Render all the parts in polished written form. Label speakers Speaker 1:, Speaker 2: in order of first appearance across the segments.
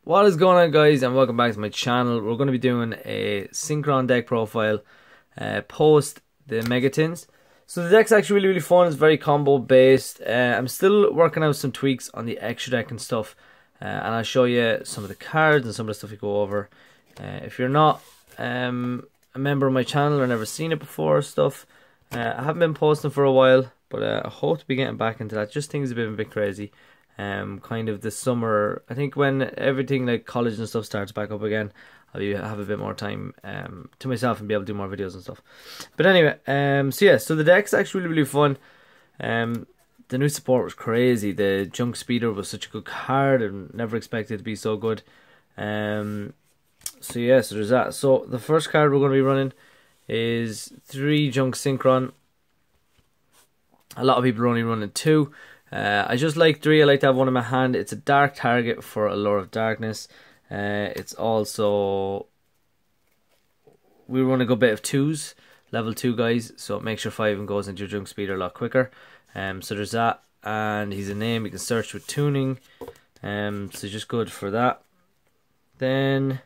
Speaker 1: What is going on, guys, and welcome back to my channel. We're going to be doing a Synchron deck profile post the Megatins. So the deck's actually really fun. It's very combo based. I'm still working out some tweaks on the extra deck and stuff, and I'll show you some of the cards and some of the stuff we go over. If you're not a member of my channel or never seen it before or stuff, I haven't been posting for a while, but I hope to be getting back into that. Just things have been a bit crazy. Kind of this summer, I think when everything like college and stuff starts back up again, I'll have a bit more time to myself and be able to do more videos and stuff. But anyway, so the deck's actually really fun. The new support was crazy. The Junk Speeder was such a good card and never expected it to be so good. So there's that. So the first card we're going to be running is 3 Junk Synchron. A lot of people are only running 2. I just like 3. I like to have one in my hand. It's a dark target for Allure of Darkness. It's also, we run a good bit of 2s, level 2 guys, so it makes your 5 and goes into your Junk Speeder a lot quicker. So there's that, and he's a name you can search with tuning. So just good for that. Then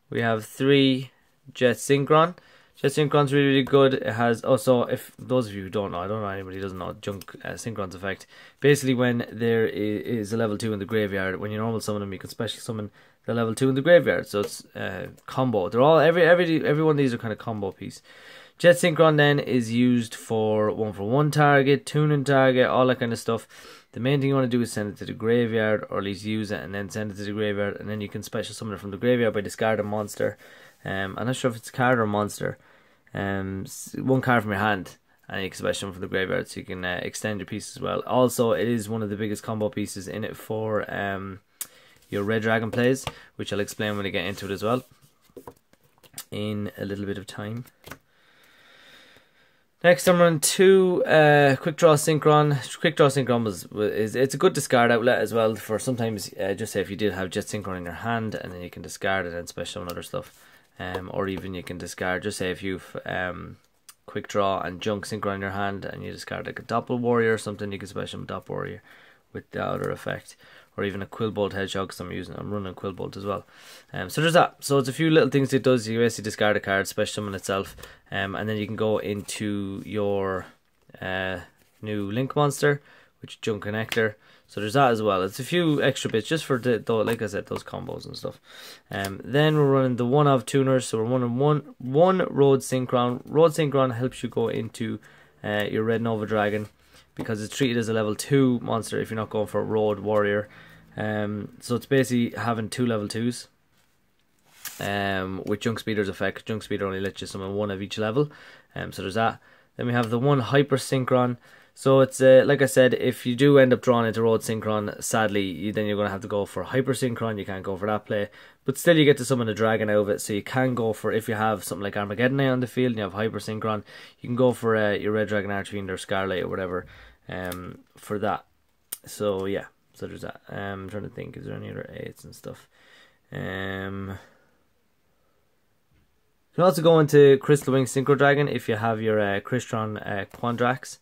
Speaker 1: we have 3 Jet Synchron. Jet Synchron's really good. It has also, if those of you who don't know, I don't know anybody who doesn't know Junk Synchron's effect. Basically, when there is a level 2 in the graveyard, when you normal summon them, you can special summon the level 2 in the graveyard. So it's combo. They're all every one of these are kind of combo piece. Jet Synchron then is used for 1-for-1 target, tuning target, all that kind of stuff. The main thing you want to do is send it to the graveyard, or at least use it and then send it to the graveyard, and then you can special summon it from the graveyard by discarding a monster. I'm not sure if it's a card or a monster. 1 card from your hand, and you can special them from the graveyard, so you can extend your piece as well. Also, it is one of the biggest combo pieces in it for your red dragon plays, which I'll explain when I get into it as well in a little bit of time. Next, I'm running 2 Quick Draw Synchron. Quick Draw Synchron it's a good discard outlet as well for sometimes, just say if you did have Jet Synchron in your hand, and then you can discard it and special on other stuff. Or even you can discard, just say if you've Quick Draw and Junk Synchron in your hand and you discard like a Doppel Warrior or something, you can special Doppel Warrior with the outer effect. Or even a Quillbolt Hedgehog, because I'm running Quillbolt as well. So there's that. So it's a few little things it does. You basically discard a card, special summon itself, and then you can go into your new Link monster, which is Junk Connector. So there's that as well. It's a few extra bits just for like I said, those combos and stuff. Then we're running the 1 of tuners. So we're running one Road Synchron. Road Synchron helps you go into your Red Nova Dragon, because it's treated as a level 2 monster if you're not going for a Road Warrior. So it's basically having 2 level 2s with Junk Speeder's effect. Junk Speeder only lets you summon 1 of each level. So there's that. Then we have the 1 Hyper Synchron. So it's like I said, if you do end up drawing into Road Synchron, sadly, then you're going to have to go for Hyper Synchron. You can't go for that play, but still you get to summon a dragon out of it. So you can go for, if you have something like Armageddon Knight on the field and you have Hyper Synchron, you can go for your Red Dragon Archfiend or Scarlet or whatever for that. So yeah, so there's that. I'm trying to think, is there any other 8s and stuff? You can also go into Crystal Wing Synchro Dragon if you have your Crystron Quandrax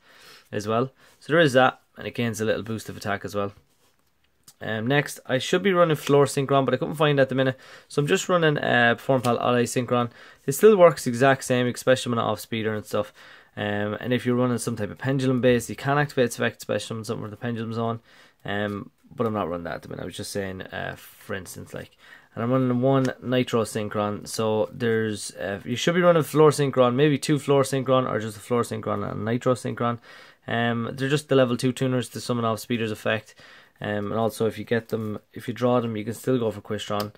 Speaker 1: as well. So there is that, and it gains a little boost of attack as well. Next, I should be running Floor Synchron, but I couldn't find it at the minute, so I'm just running Perform Pal Ally Synchron. It still works exact same, especially when off speeder and stuff. And if you're running some type of pendulum base, you can activate its effect, especially when something where the pendulum's on. But I'm not running that at the minute. I was just saying, for instance, like. And I'm running 1 Nitro Synchron. So there's, you should be running Floor Synchron, maybe 2 Floor Synchron, or just a Floor Synchron and a Nitro Synchron. They're just the level 2 tuners to summon off Speeder's effect. And also if you get them, if you draw them, you can still go for Quistron.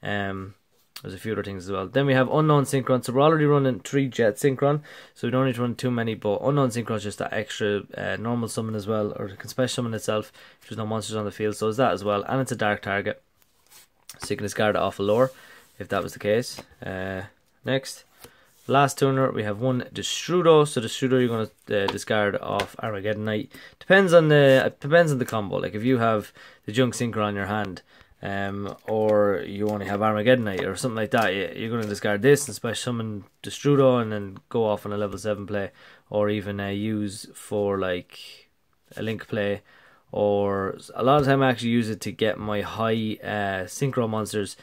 Speaker 1: There's a few other things as well. Then we have Unknown Synchron. So we're already running 3 Jet Synchron, so we don't need to run too many, but Unknown Synchron is just that extra normal summon as well, or it can special summon itself if there's no monsters on the field. So is that as well, and it's a dark target, so you can discard it off a lore if that was the case. Next, last tuner, we have 1 Destrudo. So Destrudo you're going to discard off Armageddon Knight. Depends on the combo. Like if you have the Junk Synchron in your hand, or you only have Armageddon Knight or something like that, you're going to discard this and special summon Destrudo and then go off on a level 7 play, or even use for like a Link play, or a lot of the time I actually use it to get my high synchro monsters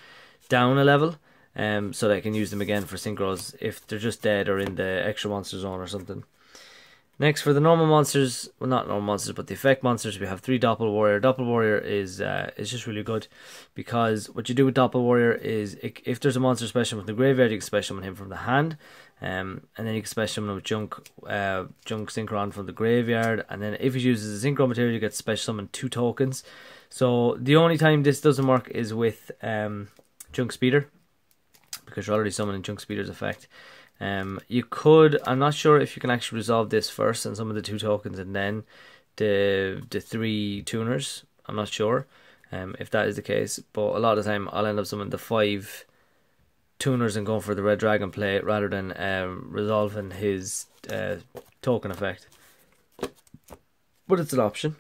Speaker 1: down a level, so that I can use them again for synchros if they're just dead or in the extra monster zone or something. Next, for the normal monsters, well, not normal monsters, but the effect monsters, we have 3 Doppel Warrior. Doppel Warrior is just really good, because what you do with Doppel Warrior is, if there's a monster special from the graveyard, you can special summon him from the hand, and then you can special summon with Junk Synchron from the graveyard, and then if he uses a Synchro material, you get special summon 2 tokens. So the only time this doesn't work is with Junk Speeder, because you're already summoning Junk Speeder's effect. You could, I'm not sure if you can actually resolve this first and summon the 2 tokens and then the 3 tuners. I'm not sure if that is the case, but a lot of the time I'll end up summoning the 5 tuners and going for the red dragon play rather than resolving his token effect. But it's an option.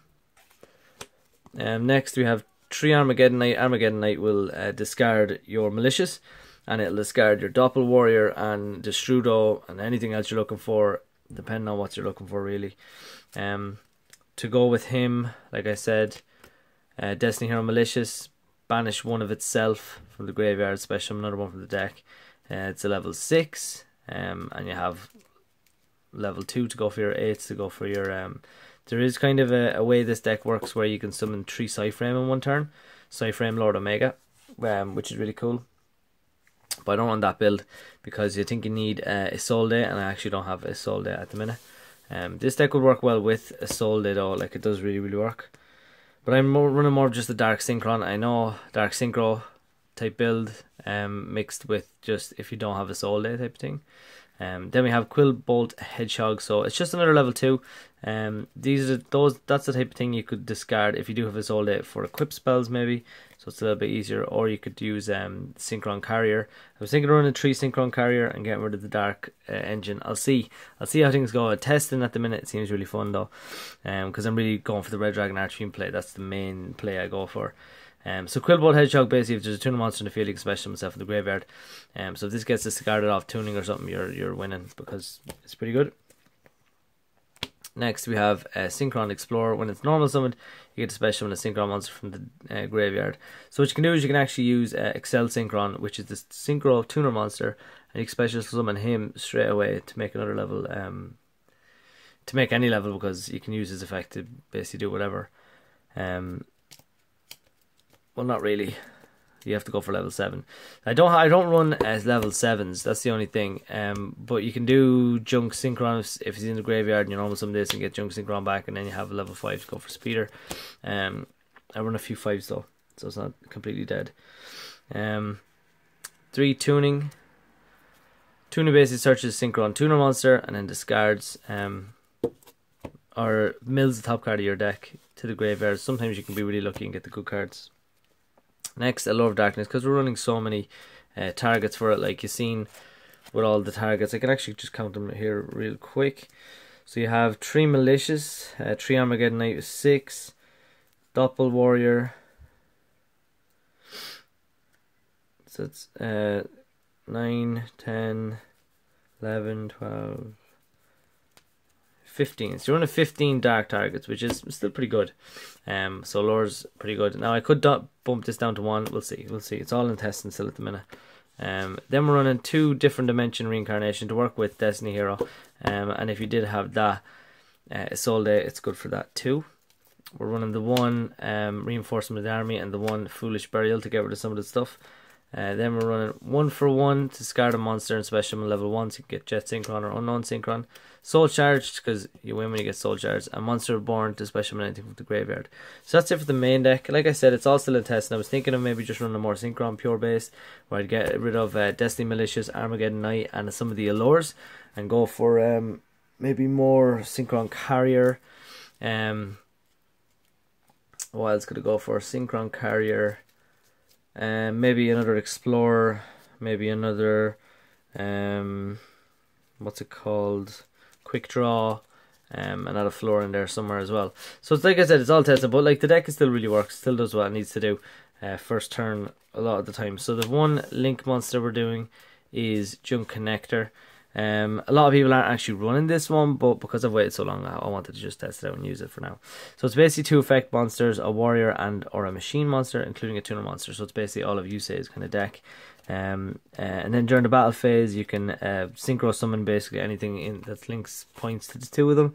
Speaker 1: Next we have 3 Armageddon Knight. Armageddon Knight will discard your Malicious, and it'll discard your Doppel Warrior and Destrudo and anything else you're looking for, depending on what you're looking for, really. To go with him, like I said, Destiny Hero Malicious, banish one of itself from the graveyard, special another one from the deck. It's a level 6, and you have level 2 to go for your 8s, to go for your... there is kind of a way this deck works where you can summon 3 Psyframe in one turn. Psyframe Lord Omega, which is really cool. But I don't run that build because you think you need Isolde, and I actually don't have Isolde at the minute. This deck would work well with Isolde though, like it does really work. But I'm running more of just the Dark Synchron. I know Dark Synchro type build, mixed with just if you don't have Isolde type of thing. Then we have Quillbolt Hedgehog, so it's just another level 2. These are that's the type of thing you could discard if you do have Isolde for equip spells maybe, so it's a little bit easier. Or you could use Synchron Carrier. I was thinking of running 3 Synchron Carrier and getting rid of the Dark Engine. I'll see how things go. Testing at the minute, it seems really fun though, because I'm really going for the Red Dragon Archfiend play. That's the main play I go for. So Quillbolt Hedgehog, basically if there's a tuner monster in the field, you can special himself in the graveyard. So if this gets discarded off tuning or something, you're winning, because it's pretty good. Next we have Synchron Explorer. When it's normal summoned, you get to special summon a Synchron monster from the graveyard. So what you can do is you can actually use Excel Synchron, which is the Synchro tuner monster, and you can special summon him straight away to make another level, to make any level, because you can use his effect to basically do whatever. Well, not really. You have to go for level 7. I don't run as level 7s. That's the only thing. But you can do Junk Synchron if he's in the graveyard, and you normal summon this and get Junk Synchron back, and then you have a level 5 to go for Speeder. I run a few 5s though, so it's not completely dead. 3 Tuning. Tuning basically searches Synchron tuner monster and then discards or mills the top card of your deck to the graveyard. Sometimes you can be really lucky and get the good cards. Next, Allure of Darkness, because we're running so many targets for it, like you've seen with all the targets. I can actually just count them here real quick. So you have 3 Malicious, 3 Armageddon Knight, 6 Doppel Warrior. So it's 9, 10, 11, 12, 15. So you're running 15 dark targets, which is still pretty good. So Lure's pretty good. Now I could bump this down to 1. We'll see. It's all in testing still at the minute. Then we're running 2 different dimension reincarnation to work with Destiny Hero. And if you did have that Isolde, it's good for that too. We're running the 1 reinforcement of the army and the 1 foolish burial to get rid of some of the stuff. Then we're running 1 for 1 to discard a monster and special summon level 1, so you can get Jet Synchron or Unknown Synchron. Soul Charged, because you win when you get Soul Charged. And Monster Reborn to special summon anything from the graveyard. So that's it for the main deck. Like I said, it's all still in testing. I was thinking of maybe just running a more Synchron pure base, where I'd get rid of Destiny Malicious, Armageddon Knight, and some of the Allures, and go for maybe more Synchron Carrier. What else could I go for? Synchron Carrier. Maybe another Explorer, maybe another what's it called, Quick Draw, and add a floor in there somewhere as well. So it's like I said, it's all tested, but like the deck still really works, still does what it needs to do first turn a lot of the time. So the 1 link monster we're doing is Junk Connector. A lot of people aren't actually running this one, but because I've waited so long, I wanted to just test it out and use it for now. So it's basically 2 effect monsters, a warrior and or a machine monster, including a tuner monster. So it's basically all of Yusei's kind of deck. And then during the battle phase, you can synchro summon basically anything in that links points to the 2 of them.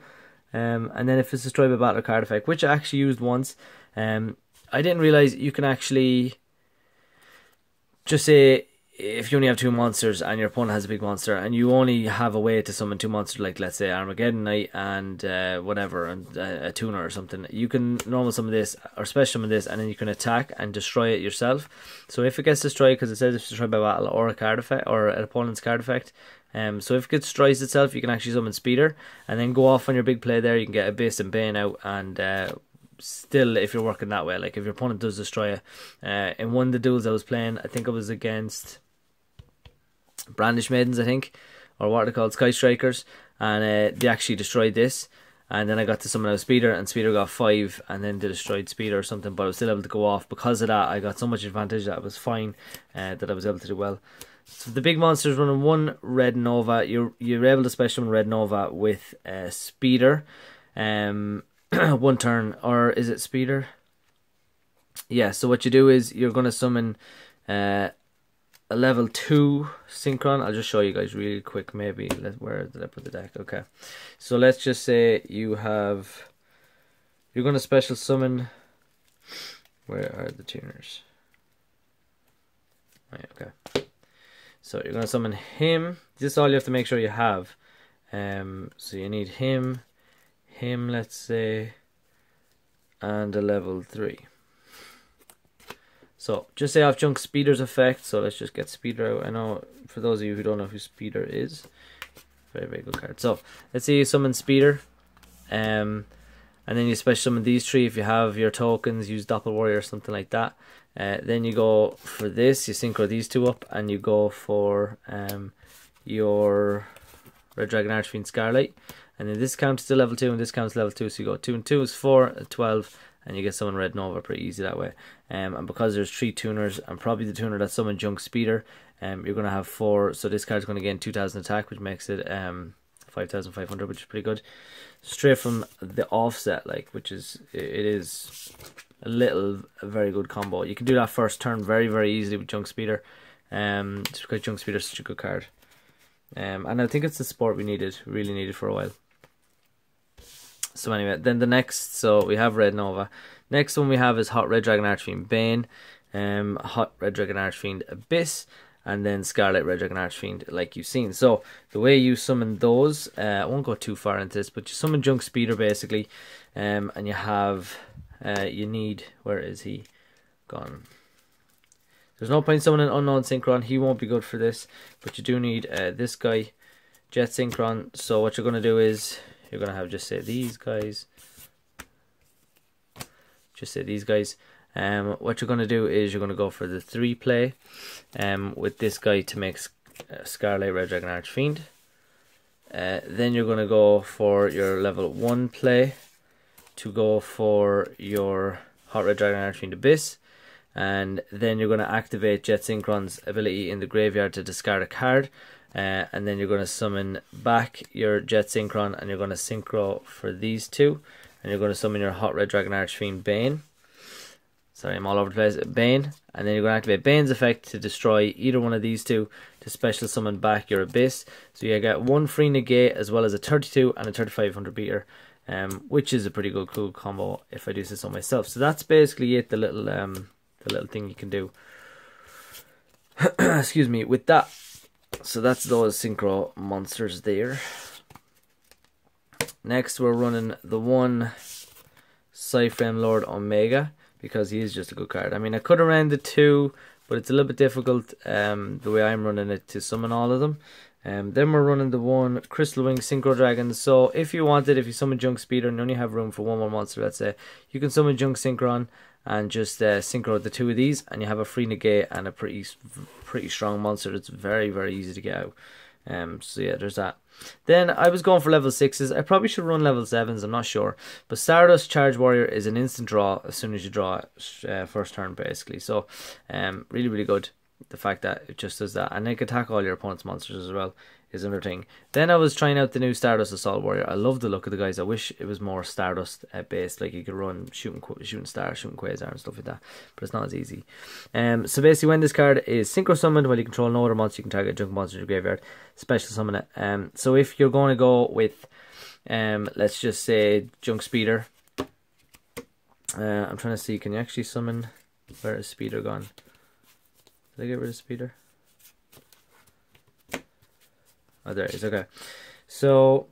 Speaker 1: And then if it's destroyed by battle or card effect, which I actually used once, I didn't realize you can actually just say, if you only have 2 monsters and your opponent has a big monster and you only have a way to summon 2 monsters, like let's say Armageddon Knight and whatever, and a tuner or something, you can normal summon this or special summon this, and then you can attack and destroy it yourself. So if it gets destroyed, because it says it's destroyed by battle or a card effect or an opponent's card effect, so if it destroys itself, you can actually summon Speeder and then go off on your big play there. You can get Abyss and Bane out, and still, if you're working that way, like if your opponent does destroy it, in one of the duels I was playing, I think it was against Brandish Maidens, I think, or what are they called, Sky Strikers, and they actually destroyed this, and then I got to summon out Speeder, and Speeder got 5, and then they destroyed Speeder or something, but I was still able to go off. Because of that, I got so much advantage that I was fine, that I was able to do well. So the big monsters running 1 Red Nova, you're able to special summon Red Nova with Speeder, 1 turn, or is it Speeder? Yeah, so what you do is you're going to summon a level 2 Synchron. I'll just show you guys really quick. Maybe where did I put the deck? Okay, so let's just say you're going to special summon. Where are the tuners? Right, okay, so you're going to summon him. This is all you have to make sure you have. So you need him, let's say, and a level 3. So just say off junk Speeder's effect. So let's just get Speeder out. I know for those of you who don't know who Speeder is, very, very good card. So let's say you summon Speeder, and then you special summon these 3 if you have your tokens. Use Doppel Warrior or something like that. Then you go for this. You synchro these 2 up, and you go for your Red Dragon Archfiend Scarlight. And then this counts to level 2, and this counts to level 2. So you go 2 and 2 is 4, 12. And you get someone Red Nova pretty easy that way. And because there's 3 tuners, and probably the tuner that summon Junk Speeder, you're going to have 4. So this card's going to gain 2,000 attack, which makes it 5,500, which is pretty good. Straight from the offset, like, which is, it is a very good combo. You can do that first turn very, very easily with Junk Speeder. Just because Junk Speeder is such a good card. And I think it's the support we really needed for a while. So anyway, then the next, so we have Red Nova. Next one we have is Hot Red Dragon Archfiend Bane, Hot Red Dragon Archfiend Abyss, and then Scarlet Red Dragon Archfiend, like you've seen. So the way you summon those, I won't go too far into this, but you summon Junk Speeder basically, and you have, you need, where is he gone? There's no point summoning Unknown Synchron, he won't be good for this, but you do need this guy, Jet Synchron. So what you're going to do is, you're going to have just say these guys. What you're going to do is you're going to go for the 3 play with this guy to make Scarlet Red Dragon Archfiend. Then you're going to go for your level 1 play to go for your Hot Red Dragon Archfiend Abyss. And then you're going to activate Jet Synchron's ability in the graveyard to discard a card. And then you're going to summon back your Jet Synchron, and you're going to synchro for these 2, and you're going to summon your Hot Red Dragon Archfiend Bane. Sorry, I'm all over the place. Bane, and then you're going to activate Bane's effect to destroy either one of these 2 to special summon back your Abyss. So you get 1 free negate as well as a 32 and a 3500 beater, which is a pretty good cool combo if I do say so myself. So that's basically it. The little thing you can do. Excuse me, with that. So that's those Synchro monsters there. Next we're running the 1 Cyframe Lord Omega, because he is just a good card. I mean, I could have ran the 2, but it's a little bit difficult the way I'm running it to summon all of them. Then we're running the 1 Crystal Wing Synchro Dragon. So if you summon Junk Speeder and you only have room for 1 more monster, let's say, you can summon Junk Synchron and just synchro the 2 of these, and you have a free negate and a pretty strong monster that's very, very easy to get out. So yeah, there's that. Then I was going for level 6s. I probably should run level 7s, I'm not sure. But Stardust Charge Warrior is an instant draw as soon as you draw it, first turn basically. So really, really good. The fact that it just does that, and it can attack all your opponent's monsters as well, is another thing. Then I was trying out the new Stardust Assault Warrior. I love the look of the guys. I wish it was more Stardust based, like you could run shooting star, shooting quasar and stuff like that, but it's not as easy. So basically, when this card is synchro summoned, while you control no other monster, you can target a junk monster in your graveyard, special summon it. So if you're going to go with let's just say Junk Speeder, I'm trying to see, can you actually summon? Where is Speeder gone? Did I get rid of Speeder? Oh, there it is. Okay, so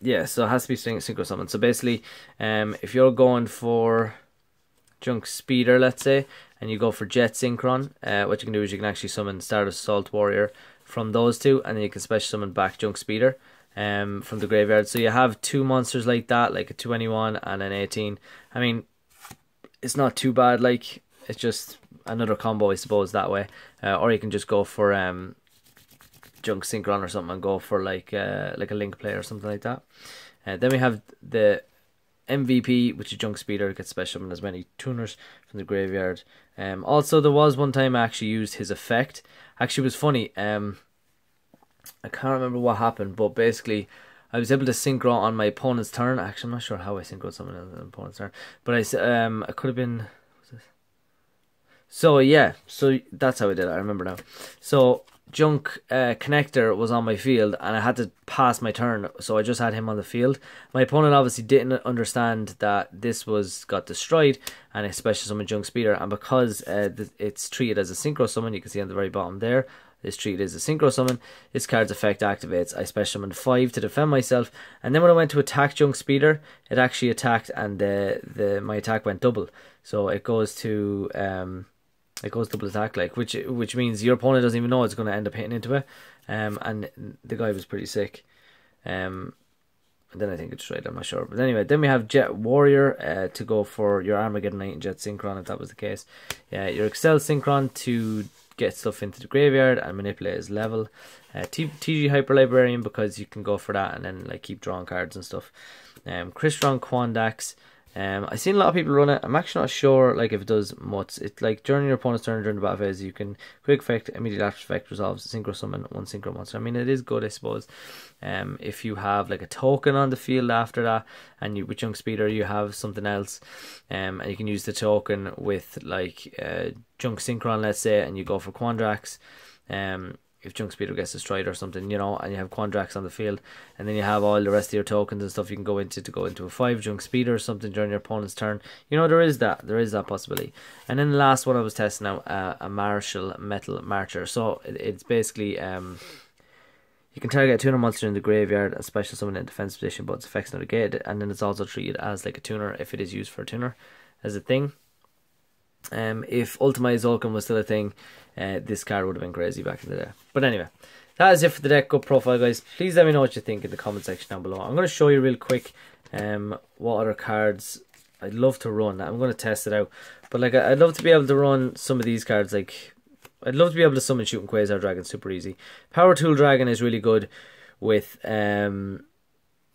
Speaker 1: yeah, so it has to be synchro summon. So basically, if you're going for Junk Speeder, let's say, and you go for Jet Synchron, what you can do is you can actually summon Stardust Assault Warrior from those two, and then you can special summon back Junk Speeder from the graveyard. So you have two monsters like that, like a 21 and an 18. I mean, it's not too bad. Like, it's just another combo, I suppose, that way. Or you can just go for Junk Synchron or something and go for like a link play or something like that. Then we have the MVP, which is Junk Speeder, gets special summon as many tuners from the graveyard. Also, there was one time I actually used his effect. Actually, it was funny. I can't remember what happened, but basically, I was able to synchro on my opponent's turn. Actually, I'm not sure how I synchroed someone on the opponent's turn, but I could have been. What's this? So yeah, so that's how I did it. I remember now. So Junk Connector was on my field, and I had to pass my turn, so I just had him on the field. My opponent obviously didn't understand that this got destroyed, and I special summoned Junk Speeder, and because it's treated as a synchro summon, you can see on the very bottom there, it's treated as a synchro summon. This card's effect activates. I special summoned 5 to defend myself, and then when I went to attack Junk Speeder, it actually attacked, and my attack went double. So it goes to double attack, like which means your opponent doesn't even know it's going to end up hitting into it. And the guy was pretty sick. And then I think it's right, I'm not sure. But anyway, then we have Jet Warrior to go for your Armageddon Knight and Jet Synchron, if that was the case. Your Excel Synchron to get stuff into the graveyard and manipulate his level. TG Hyper Librarian, because you can go for that and then like keep drawing cards and stuff. Crystron Quandax. I've seen a lot of people run it. I'm actually not sure like if it does much. It's like during your opponent's turn during the battle phase, you can quick effect, immediate after effect resolves, synchro summon one synchro monster. I mean, it is good, I suppose. If you have like a token on the field after that, and with Junk Speeder you have something else, and you can use the token with like Junk Synchron, let's say, and you go for Quandax. If Junk Speeder gets destroyed or something, you know, and you have Quandax on the field, and then you have all the rest of your tokens and stuff you can go into a 5 Junk Speeder or something during your opponent's turn. You know, there is that possibility. And then the last one I was testing out, a Martial Metal Marcher. So it's basically you can target a tuner monster in the graveyard and special summon in defense position, but its effects not negated, and then it's also treated as like a tuner if it is used for a tuner as a thing. If Ultimate Zolkin was still a thing, this card would have been crazy back in the day. But anyway, that is it for the deck go profile, guys. Please let me know what you think in the comment section down below. I'm going to show you real quick what other cards I'd love to run. I'm going to test it out, but like I'd love to be able to run some of these cards. Like I'd love to be able to summon Shooting Quasar Dragon super easy. Power Tool Dragon is really good with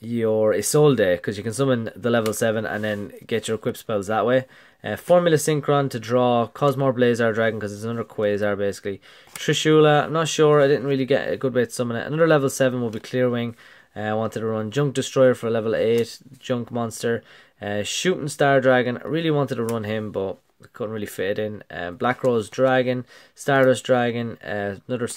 Speaker 1: your Isolde, because you can summon the level 7 and then get your equip spells that way. Formula Synchron to draw Cosmore Blazar Dragon, because it's another Quasar basically. Trishula, I'm not sure, I didn't really get a good way to summon it. Another level 7 will be Clearwing. I wanted to run Junk Destroyer for a level 8 Junk Monster. Shooting Star Dragon, I really wanted to run him, but couldn't really fit it in. Black Rose Dragon, Stardust Dragon, another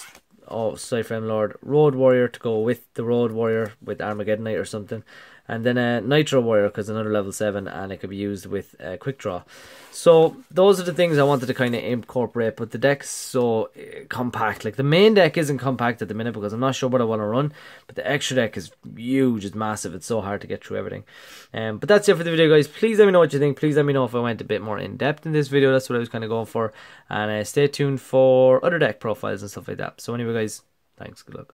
Speaker 1: Cyframe Lord, Road Warrior to go with the Road Warrior with Armageddon Knight or something, and then a Nitro Warrior because another level 7 and it could be used with Quick Draw. So those are the things I wanted to kind of incorporate, but the deck's so compact. Like the main deck isn't compact at the minute because I'm not sure what I want to run, but the extra deck is huge, it's massive, it's so hard to get through everything. But that's it for the video, guys. Please let me know what you think. Please let me know if I went a bit more in depth in this video. That's what I was kind of going for, and stay tuned for other deck profiles and stuff like that. So anyway, guys, thanks, good luck.